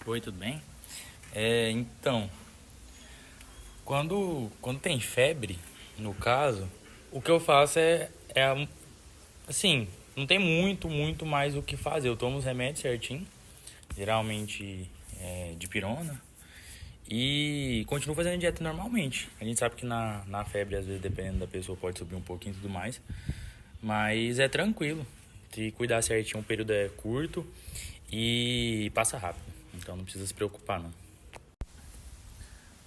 Oi, tudo bem? Então, quando tem febre, no caso, o que eu faço assim, não tem muito mais o que fazer. Eu tomo os remédios certinho, geralmente de pirona, e continuo fazendo dieta normalmente. A gente sabe que na febre, às vezes, dependendo da pessoa, pode subir um pouquinho e tudo mais, mas é tranquilo. Se cuidar certinho, o período é curto e passa rápido, então não precisa se preocupar, não.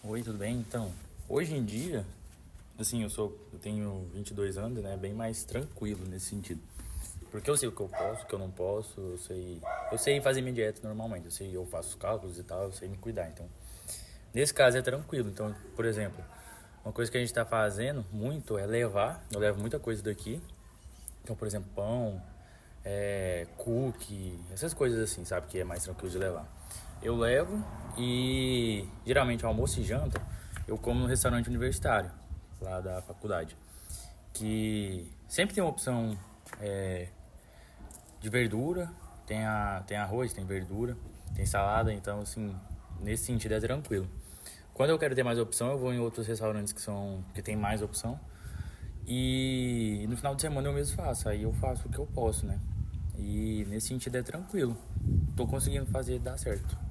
Oi, tudo bem? Então, hoje em dia, assim, eu tenho 22 anos, né? Bem mais tranquilo nesse sentido. Porque eu sei o que eu posso, o que eu não posso, eu sei fazer minha dieta normalmente, eu faço os cálculos e tal, eu sei me cuidar. Então, nesse caso é tranquilo. Então, por exemplo, uma coisa que a gente tá fazendo muito é eu levo muita coisa daqui. Então, por exemplo, pão, cookie, essas coisas assim, sabe? Que é mais tranquilo de levar. Eu levo e geralmente almoço e janta eu como no restaurante universitário, lá da faculdade. Que sempre tem uma opção de verdura, tem arroz, tem verdura, tem salada, então assim, nesse sentido é tranquilo. Quando eu quero ter mais opção, eu vou em outros restaurantes que tem mais opção. E no final de semana eu mesmo faço, aí eu faço o que eu posso, né? E nesse sentido é tranquilo. Tô conseguindo fazer dar certo.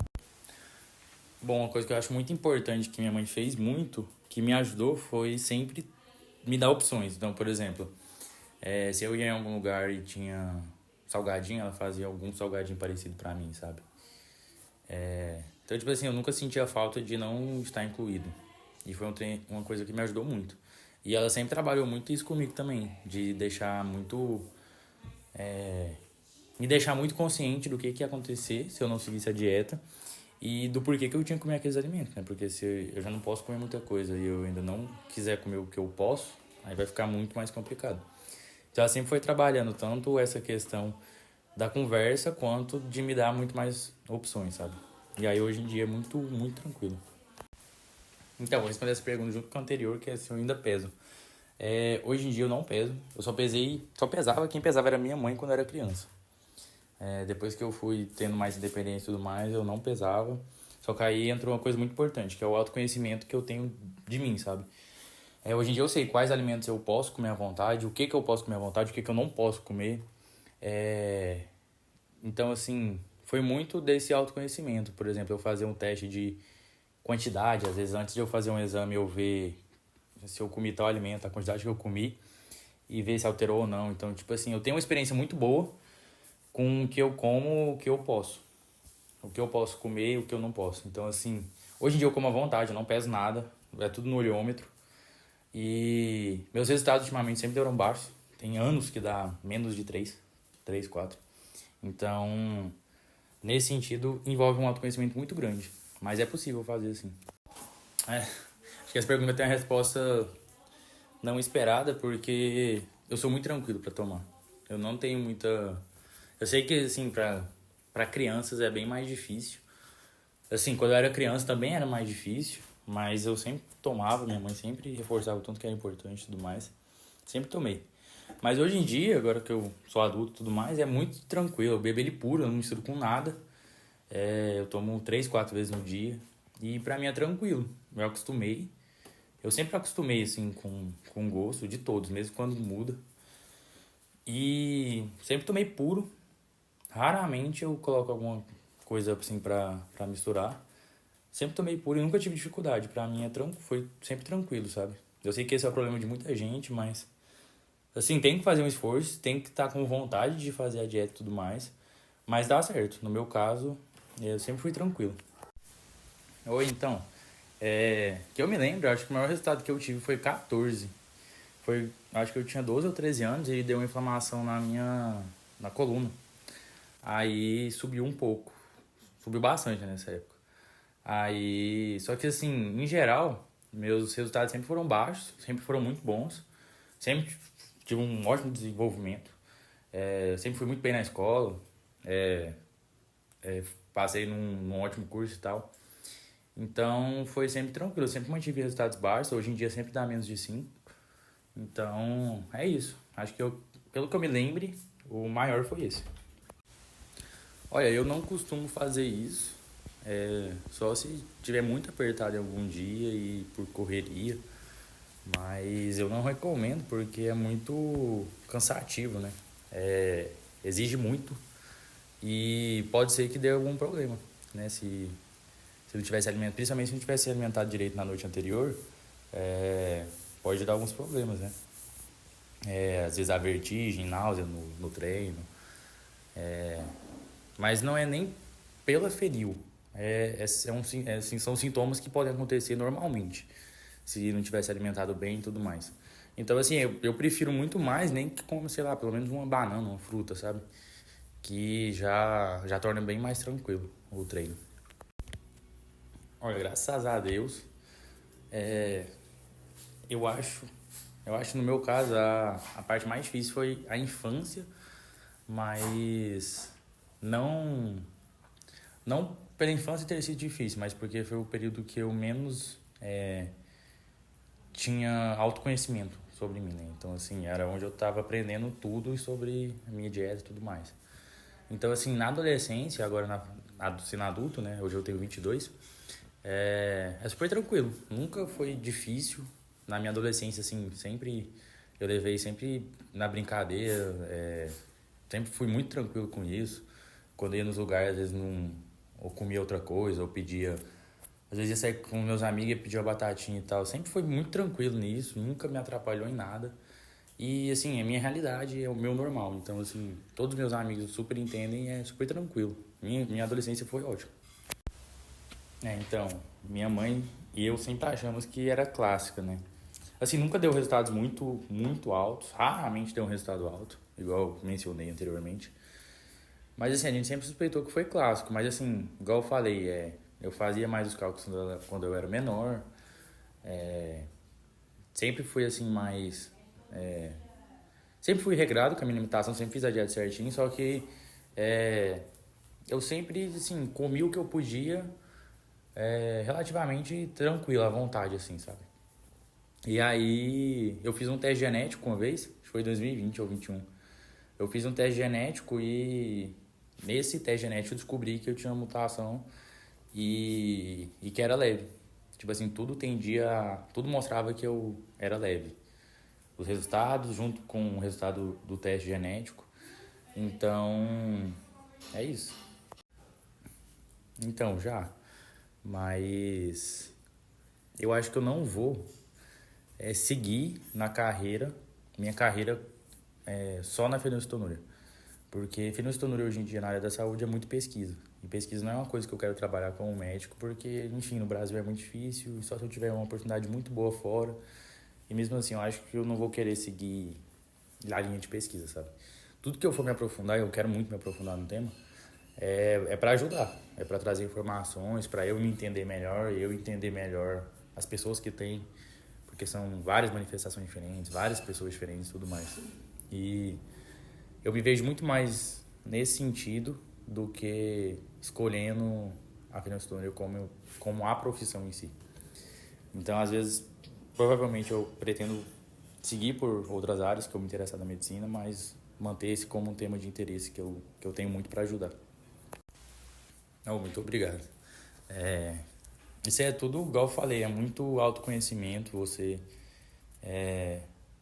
Bom, uma coisa que eu acho muito importante que minha mãe fez muito, que me ajudou, foi sempre me dar opções. Então, por exemplo, se eu ia em algum lugar e tinha salgadinho, ela fazia algum salgadinho parecido pra mim, sabe? Então, tipo assim, eu nunca sentia falta de não estar incluído. E foi uma coisa que me ajudou muito. E ela sempre trabalhou muito isso comigo também, de me deixar muito consciente do que ia acontecer se eu não seguisse a dieta e do porquê que eu tinha que comer aqueles alimentos, né? Porque se eu já não posso comer muita coisa e eu ainda não quiser comer o que eu posso, aí vai ficar muito mais complicado. Então ela sempre foi trabalhando tanto essa questão da conversa quanto de me dar muito mais opções, sabe? E aí hoje em dia é muito tranquilo. Então, vou responder essa pergunta junto com a anterior, que é se eu ainda peso. Hoje em dia eu não peso, eu só pesava, quem pesava era minha mãe quando eu era criança. Depois que eu fui tendo mais independência e tudo mais, eu não pesava. Só que aí entrou uma coisa muito importante, que é o autoconhecimento que eu tenho de mim, sabe? Hoje em dia eu sei quais alimentos eu posso comer à vontade, o que eu posso comer à vontade, o que eu não posso comer. É, Então, assim, foi muito desse autoconhecimento. Por exemplo, eu fazer um teste de quantidade, às vezes antes de eu fazer um exame eu ver se eu comi tal alimento, a quantidade que eu comi e ver se alterou ou não. Então, tipo assim, eu tenho uma experiência muito boa com o que eu como, o que eu posso. O que eu posso comer e o que eu não posso. Então, assim, hoje em dia eu como à vontade, eu não peso nada, é tudo no olhômetro. E meus resultados ultimamente sempre deram baixos. Tem anos que dá menos de 3 4. Então, nesse sentido, envolve um autoconhecimento muito grande. Mas é possível fazer assim. Acho que essa pergunta tem uma resposta não esperada, porque eu sou muito tranquilo para tomar. Eu não tenho muita. Eu sei que, assim, para crianças é bem mais difícil. Assim, quando eu era criança também era mais difícil, mas eu sempre tomava, minha mãe sempre reforçava o tanto que era importante e tudo mais. Sempre tomei. Mas hoje em dia, agora que eu sou adulto e tudo mais, é muito tranquilo. Eu bebo ele puro, eu não misturo com nada. Eu tomo 3 4 vezes no dia. E pra mim é tranquilo. Eu acostumei. Eu sempre acostumei, assim, com o gosto de todos, mesmo quando muda. E sempre tomei puro. Raramente eu coloco alguma coisa, assim, pra misturar. Sempre tomei puro e nunca tive dificuldade. Pra mim foi sempre tranquilo, sabe? Eu sei que esse é o problema de muita gente, mas assim, tem que fazer um esforço, tem que estar com vontade de fazer a dieta e tudo mais. Mas dá certo. No meu caso, eu sempre fui tranquilo. Ou então, que eu me lembro, acho que o maior resultado que eu tive foi 14. Acho que eu tinha 12 ou 13 anos e deu uma inflamação na coluna. Aí subiu um pouco. Subiu bastante nessa época. Aí, só que assim, em geral, meus resultados sempre foram baixos, sempre foram muito bons. Sempre tive um ótimo desenvolvimento. Sempre fui muito bem na escola. É, Passei num ótimo curso e tal. Então foi sempre tranquilo. Eu sempre mantive resultados baixos. Hoje em dia sempre dá menos de 5. Então é isso. Acho que pelo que eu me lembre, o maior foi esse. Olha, eu não costumo fazer isso. Só se tiver muito apertado em algum dia e por correria. Mas eu não recomendo porque é muito cansativo, né? Exige muito e pode ser que dê algum problema, né? Se não tivesse alimentado, principalmente se não tivesse alimentado direito na noite anterior, pode dar alguns problemas, né? Às vezes a vertigem, náusea no treino. Mas não é nem pela fenil. Assim, são sintomas que podem acontecer normalmente, se não tivesse alimentado bem e tudo mais. Então, assim, eu prefiro muito mais nem que como, sei lá, pelo menos uma banana, uma fruta, sabe? Que já torna bem mais tranquilo o treino. Olha, graças a Deus, é, eu acho, eu acho no meu caso a parte mais difícil foi a infância, mas não não pela infância ter sido difícil, mas porque foi o período que eu menos tinha autoconhecimento sobre mim, né? Então, assim, era onde eu tava aprendendo tudo sobre a minha dieta e tudo mais. Então, assim, na adolescência, agora sendo adulto, né? Hoje eu tenho 22, é super tranquilo. Nunca foi difícil. Na minha adolescência, assim, eu levei sempre na brincadeira, sempre fui muito tranquilo com isso. Quando eu ia nos lugares, às vezes não, ou comia outra coisa, ou pedia. Às vezes ia sair com meus amigos e pedia uma batatinha e tal. Sempre foi muito tranquilo nisso, nunca me atrapalhou em nada. E, assim, a minha realidade é o meu normal. Então, assim, todos os meus amigos super entendem e é super tranquilo. Minha adolescência foi ótima. Então, minha mãe e eu sempre achamos que era clássica, né? Assim, nunca deu resultados muito altos. Raramente deu um resultado alto, igual eu mencionei anteriormente. Mas, assim, a gente sempre suspeitou que foi clássico. Mas, assim, igual eu falei, eu fazia mais os cálculos quando eu era menor. Sempre fui, assim, mais... Sempre fui regrado com a minha alimentação, sempre fiz a dieta certinho. Só que eu sempre, assim, comi o que eu podia relativamente tranquilo, à vontade, assim, sabe? E aí eu fiz um teste genético uma vez, acho que foi 2020 ou 21. Eu fiz um teste genético e nesse teste genético eu descobri que eu tinha uma mutação e que era leve. Tipo assim, tudo mostrava que eu era leve. Os resultados junto com o resultado do teste genético. Então, é isso. Então, já. Mas eu acho que eu não vou seguir minha carreira só na fenilcetonúria. Porque fenilcetonúria hoje em dia na área da saúde é muito pesquisa. E pesquisa não é uma coisa que eu quero trabalhar como médico, porque, enfim, no Brasil é muito difícil, e só se eu tiver uma oportunidade muito boa fora. E mesmo assim, eu acho que eu não vou querer seguir a linha de pesquisa, sabe? Tudo que eu for me aprofundar, eu quero muito me aprofundar no tema, é para ajudar, é para trazer informações, para eu me entender melhor, eu entender melhor as pessoas que têm, porque são várias manifestações diferentes, várias pessoas diferentes e tudo mais. E eu me vejo muito mais nesse sentido do que escolhendo a fenilcetonúria como a profissão em si. Então, às vezes, provavelmente eu pretendo seguir por outras áreas que eu me interessar na medicina, mas manter esse como um tema de interesse que eu tenho muito para ajudar. Não, muito obrigado. É, Isso é tudo, igual eu falei, é muito autoconhecimento.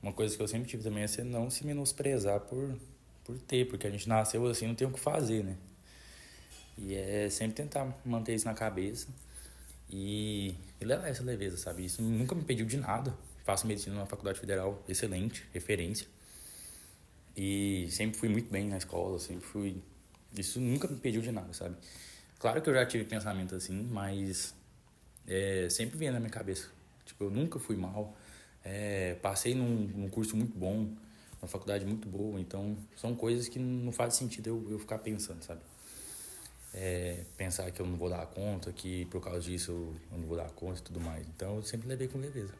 Uma coisa que eu sempre tive também é você não se menosprezar por ter, porque a gente nasceu assim, não tem o que fazer, né? E é sempre tentar manter isso na cabeça e levar essa leveza, sabe? Isso nunca me pediu de nada. Faço medicina numa faculdade federal excelente, referência. E sempre fui muito bem na escola, sempre fui. Isso nunca me pediu de nada, sabe? Claro que eu já tive pensamento assim, mas sempre vinha na minha cabeça. Tipo, eu nunca fui mal. Passei num curso muito bom, uma faculdade muito boa, então são coisas que não faz sentido eu ficar pensando, sabe? Pensar que eu não vou dar conta, que por causa disso eu não vou dar conta e tudo mais. Então eu sempre levei com leveza.